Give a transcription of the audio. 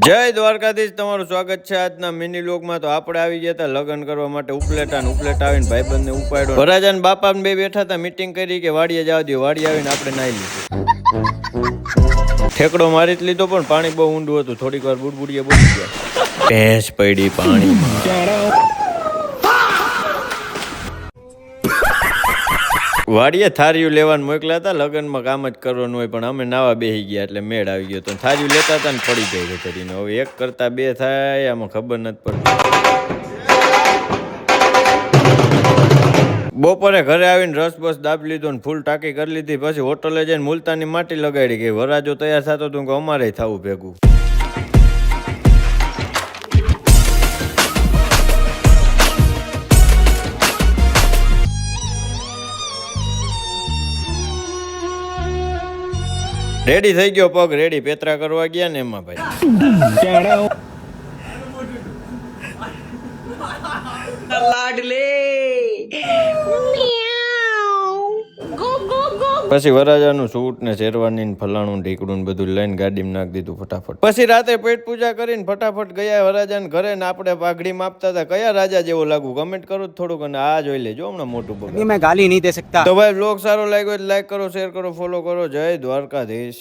જય દ્વારકાધીશ, તમારું સ્વાગત છે આજના મિની લોકમાં. તો આપણે આવી ગયા હતા લગ્ન કરવા માટે ઉપલેટા આવીને ભાઈબંધને ઉપાડ્યો. વરાજાન બાપા બે બેઠા હતા, મીટિંગ કરી કે વાડીએ જવા દો. વાડી આવીને આપણે નાઈ લીધું. ઠેકડો મારી જ લીધો, પણ પાણી બહુ ઊંડું હતું. થોડીક વાર બુડબુડીએ બોલી ગયા. ભેંસ પડી પાણીમાં. વાડીએ થારીયું લેવાનું મોકલ્યા હતા. લગ્નમાં કામ જ કરવાનું હોય, પણ અમે નાવા બેસી ગયા એટલે મેળ આવી ગયો. તો થારીયું લેતા હતા ને પડી ગઈ ગટરીને. હવે એક કરતા બે થાય, આમાં ખબર નથી પડતી. બપોરે ઘરે આવીને રસ બસ દાબી લીધો ને ફૂલ ટાંકી કરી લીધી. પછી હોટલે જઈને મુલતાની માટી લગાડી ગઈ. વરાજો તૈયાર થતો હતું કે અમારે થવું ભેગું. રેડી થઈ ગયો પગ રેડી. પેતરા કરવા ગયા ને એમાં ભાઈ પછી વરાજાનું સૂટ ને શેરવાની ને ફલાણું ઢીકડું ને બધું લઈને ગાડીમાં નાખી દીધું ફટાફટ. પછી રાતે પેટ પૂજા કરીને ફટાફટ ગયા વરાજાને ઘરે ને આપણે પાઘડી માપતા હતા. કયા રાજા જેવો લાગુ કમેન્ટ કરો થોડુંક, અને આ જોઈ લેજો હમણાં મોટું પગ. मैं गाली नहीं दे सकता. તો ભાઈ બ્લોગ સારો લાગ્યો તો લાઈક કરો, શેર કરો, ફોલો કરો. જય દ્વારકાધીશ.